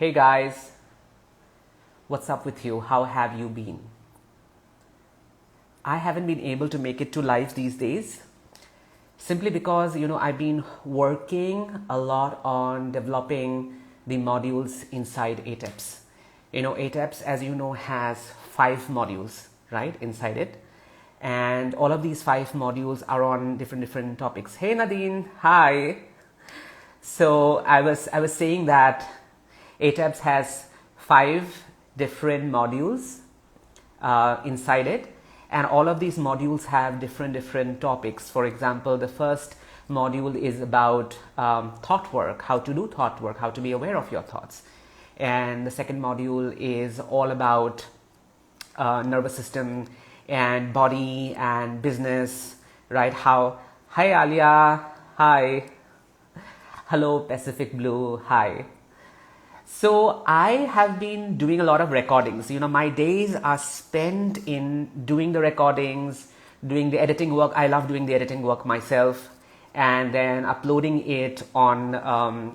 Hey guys, what's up with you? How have you been? I haven't been able to make it to live these days simply because I've been working a lot on developing the modules inside ATEPS. ATEPS, as you know, has 5 modules, right, inside it. And all of these 5 modules are on different topics. Hey Nadine, hi. So I was saying that ATEPS has 5 different modules inside it, and all of these modules have different topics. For example, the first module is about thought work, how to do thought work, how to be aware of your thoughts. And the second module is all about nervous system and body and business, right? Hi Alia, hi. Hello Pacific Blue, hi. So I have been doing a lot of recordings. My days are spent in doing the recordings, doing the editing work. I love doing the editing work myself, and then uploading it on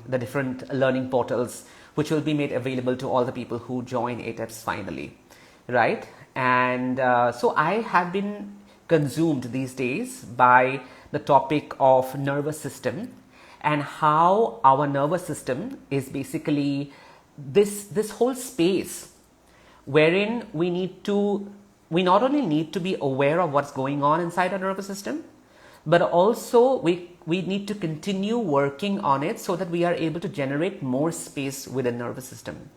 the different learning portals, which will be made available to all the people who join ATEPS finally, right? And so I have been consumed these days by the topic of nervous system, and how our nervous system is basically this whole space wherein we not only need to be aware of what's going on inside our nervous system, but also we need to continue working on it so that we are able to generate more space within the nervous system.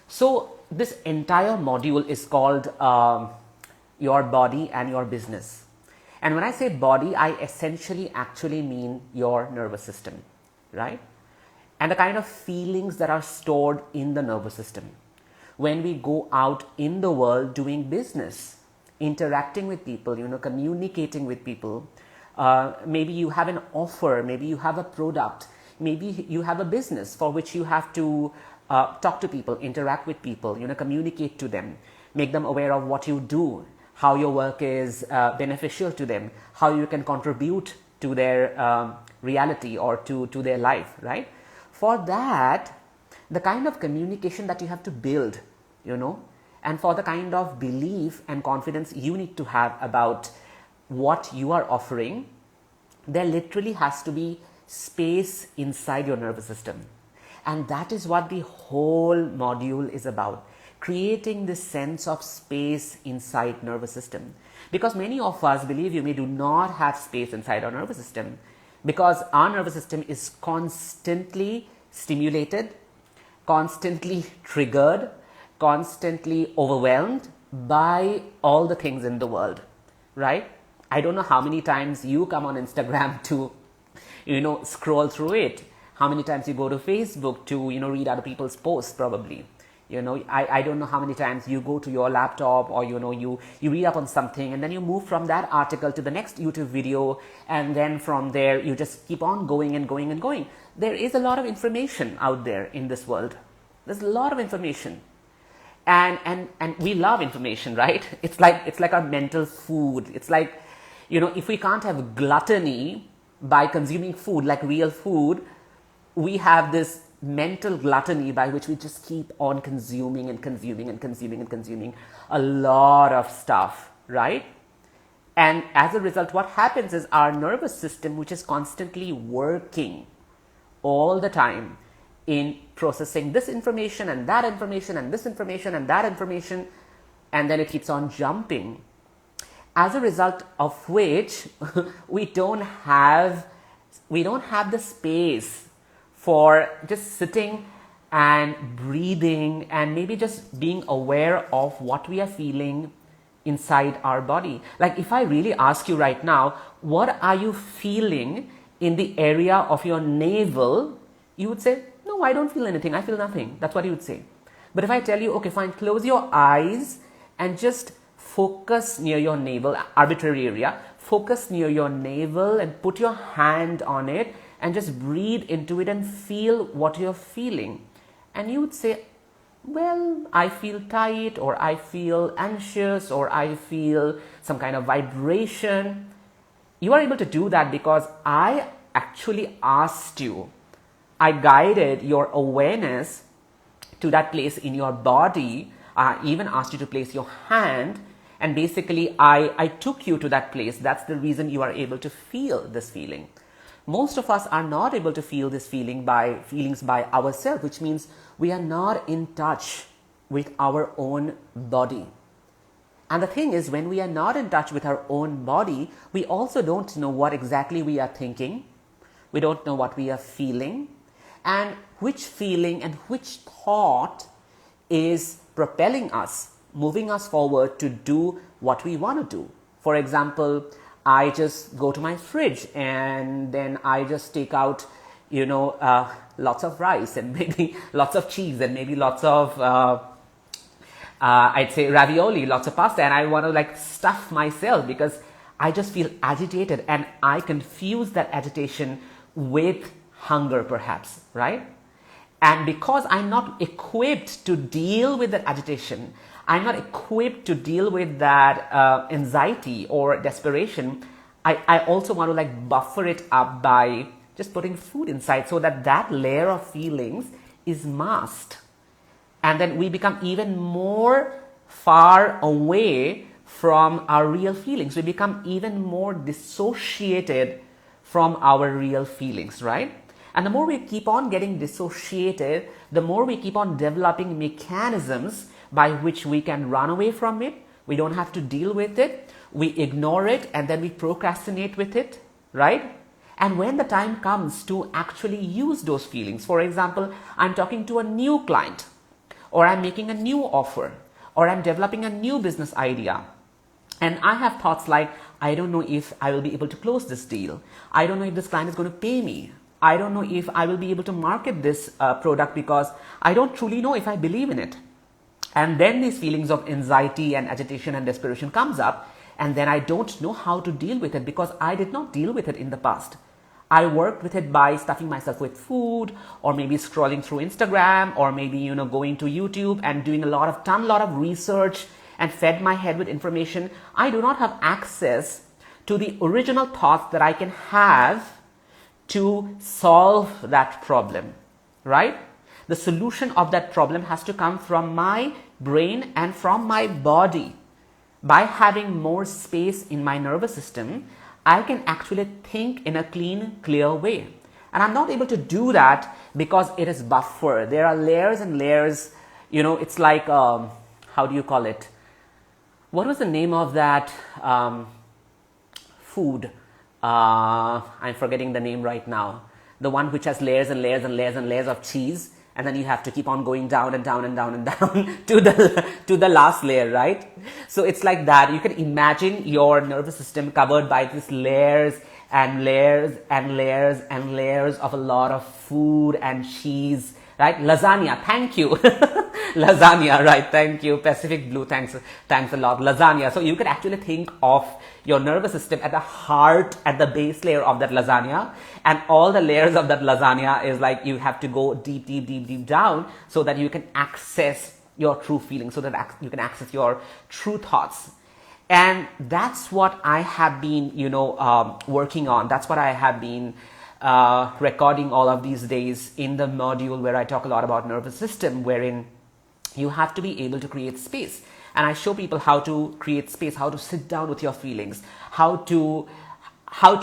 So this entire module is called Your Body and Your Business. And when I say body, I essentially actually mean your nervous system, right? And the kind of feelings that are stored in the nervous system. When we go out in the world doing business, interacting with people, communicating with people, maybe you have an offer, maybe you have a product, maybe you have a business for which you have to talk to people, interact with people, communicate to them, make them aware of what you do, how your work is beneficial to them, how you can contribute to their reality or to their life, right? For that, the kind of communication that you have to build, and for the kind of belief and confidence you need to have about what you are offering, there literally has to be space inside your nervous system. And that is what the whole module is about. Creating this sense of space inside nervous system, because many of us, believe you me, do not have space inside our nervous system, because our nervous system is constantly stimulated, constantly triggered, constantly overwhelmed by all the things in the world, right? I don't know how many times you come on Instagram to scroll through it, how many times you go to Facebook to read other people's posts, probably. I don't know how many times you go to your laptop, or you read up on something, and then you move from that article to the next YouTube video, and then from there you just keep on going and going and going. There is a lot of information out there in this world. There's a lot of information, and we love information, right? It's like our mental food. It's like, if we can't have gluttony by consuming food, like real food, we have this mental gluttony by which we just keep on consuming and consuming and consuming and consuming a lot of stuff, right? And as a result, what happens is our nervous system, which is constantly working all the time in processing this information and that information and this information and that information, and then it keeps on jumping, as a result of which we don't have the space for just sitting and breathing and maybe just being aware of what we are feeling inside our body. Like, if I really ask you right now, what are you feeling in the area of your navel, you would say, no, I don't feel anything, I feel nothing. That's what you would say. But if I tell you, okay, fine, close your eyes and just focus near your navel, arbitrary area, focus near your navel and put your hand on it, and just breathe into it and feel what you're feeling. And you would say, well, I feel tight, or I feel anxious, or I feel some kind of vibration. You are able to do that because I actually asked you, I guided your awareness to that place in your body. I even asked you to place your hand, and basically I took you to that place. That's the reason you are able to feel this feeling. Most of us are not able to feel this feelings by ourselves, which means we are not in touch with our own body. And the thing is, when we are not in touch with our own body, we also don't know what exactly we are thinking. We don't know what we are feeling, and which feeling and which thought is propelling us, moving us forward to do what we want to do. For example, I just go to my fridge and then I just take out, lots of rice and maybe lots of cheese and maybe lots of I'd say ravioli, lots of pasta, and I want to stuff myself because I just feel agitated, and I confuse that agitation with hunger perhaps, right? And because I'm not equipped to deal with that agitation, I'm not equipped to deal with that anxiety or desperation, I also want to buffer it up by just putting food inside so that that layer of feelings is masked. And then we become even more far away from our real feelings. We become even more dissociated from our real feelings, right? And the more we keep on getting dissociated, the more we keep on developing mechanisms by which we can run away from it. We don't have to deal with it. We ignore it, and then we procrastinate with it, right? And when the time comes to actually use those feelings, for example, I'm talking to a new client, or I'm making a new offer, or I'm developing a new business idea, and I have thoughts like, I don't know if I will be able to close this deal. I don't know if this client is going to pay me. I don't know if I will be able to market this product because I don't truly know if I believe in it. And then these feelings of anxiety and agitation and desperation comes up, and then I don't know how to deal with it because I did not deal with it in the past. I worked with it by stuffing myself with food, or maybe scrolling through Instagram, or maybe, going to YouTube and doing a lot of research and fed my head with information. I do not have access to the original thoughts that I can have to solve that problem, right? The solution of that problem has to come from my brain and from my body. By having more space in my nervous system, I can actually think in a clean, clear way. And I'm not able to do that because it is buffered. There are layers and layers, it's like, how do you call it? What was the name of that food? I'm forgetting the name right now. The one which has layers and layers and layers and layers of cheese, and then you have to keep on going down and down and down and down to the last layer, right? So it's like that. You can imagine your nervous system covered by these layers and layers and layers and layers of a lot of food and cheese, right? Lasagna, thank you. Lasagna, right? Thank you. Pacific Blue, thanks a lot. Lasagna. So you can actually think of your nervous system at the heart, at the base layer of that lasagna, and all the layers of that lasagna is like you have to go deep, deep, deep, deep down so that you can access your true feelings, so that you can access your true thoughts. And that's what I have been, working on. That's what I have been recording all of these days in the module where I talk a lot about nervous system, wherein you have to be able to create space. And I show people how to create space, how to sit down with your feelings, how to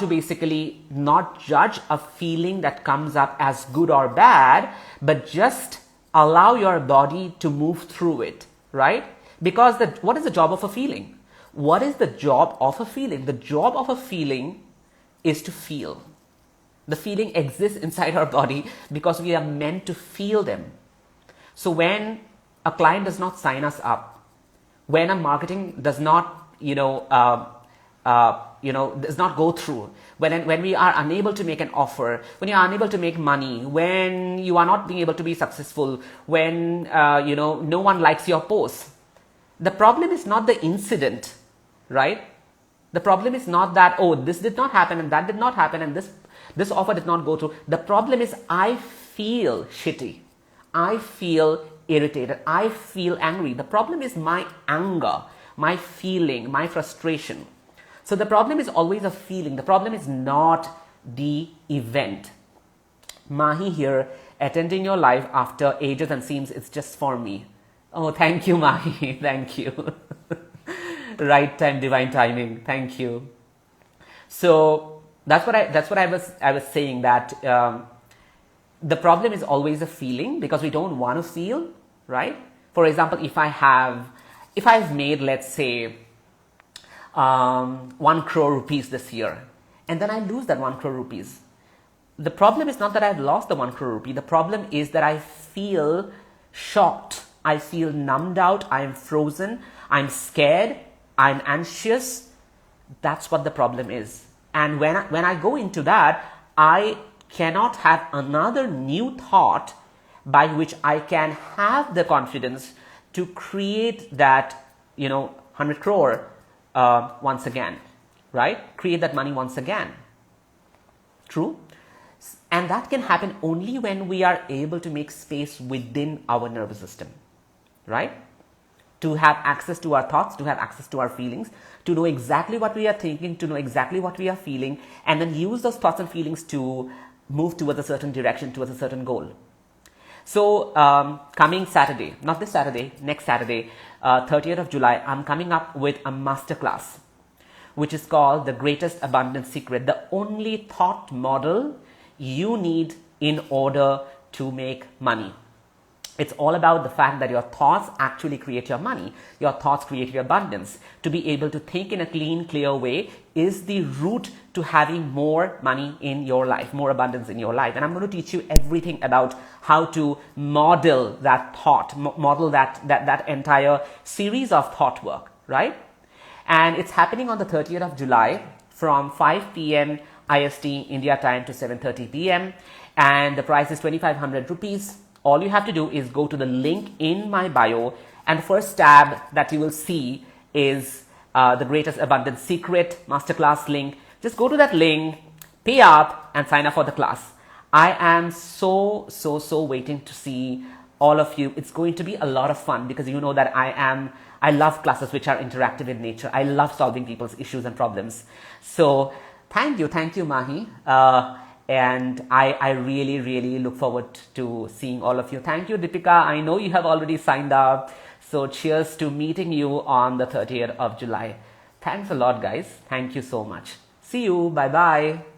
basically not judge a feeling that comes up as good or bad, but just allow your body to move through it, right? Because what is the job of a feeling? What is the job of a feeling? The job of a feeling is to feel. The feeling exists inside our body because we are meant to feel them. So when a client does not sign us up, when a marketing does not, does not go through, when we are unable to make an offer, when you are unable to make money, when you are not being able to be successful, when, no one likes your posts, the problem is not the incident, right? The problem is not that, oh, this did not happen and that did not happen and this offer did not go through. The problem is I feel shitty. I feel irritated. I feel angry. The problem is my anger, my feeling, my frustration. So the problem is always a feeling. The problem is not the event. Mahi here, attending your live after ages and seems it's just for me. Oh, thank you, Mahi. Thank you. Right time, divine timing. Thank you. So that's what I was saying, that the problem is always a feeling, because we don't want to feel, right? For example, if I've made, let's say, 1 crore rupees this year, and then I lose that 1 crore rupees. The problem is not that I've lost the 1 crore rupee. The problem is that I feel shocked. I feel numbed out. I'm frozen. I'm scared. I'm anxious. That's what the problem is. And when I go into that, I cannot have another new thought by which I can have the confidence to create that, 100 crore once again, right? Create that money once again. True? And that can happen only when we are able to make space within our nervous system, right? To have access to our thoughts, to have access to our feelings, to know exactly what we are thinking, to know exactly what we are feeling, and then use those thoughts and feelings to move towards a certain direction, towards a certain goal. So coming Saturday, not this Saturday, next Saturday, 30th of July, I'm coming up with a masterclass, which is called The Greatest Abundance Secret, the only thought model you need in order to make money. It's all about the fact that your thoughts actually create your money. Your thoughts create your abundance. To be able to think in a clean, clear way is the route to having more money in your life, more abundance in your life. And I'm going to teach you everything about how to model that thought, model that entire series of thought work, right? And it's happening on the 30th of July from 5 p.m. IST India time to 7:30 p.m. And the price is 2,500 rupees. All you have to do is go to the link in my bio, and the first tab that you will see is the Greatest Abundance Secret Masterclass link. Just go to that link, pay up, and sign up for the class. I am so waiting to see all of you. It's going to be a lot of fun, because you know that I love classes which are interactive in nature. I love solving people's issues and problems. So thank you, Mahi. And I really look forward to seeing all of you. Thank you, Deepika. I know you have already signed up. So cheers to meeting you on the 30th of July. Thanks a lot, guys. Thank you so much. See you. Bye-bye.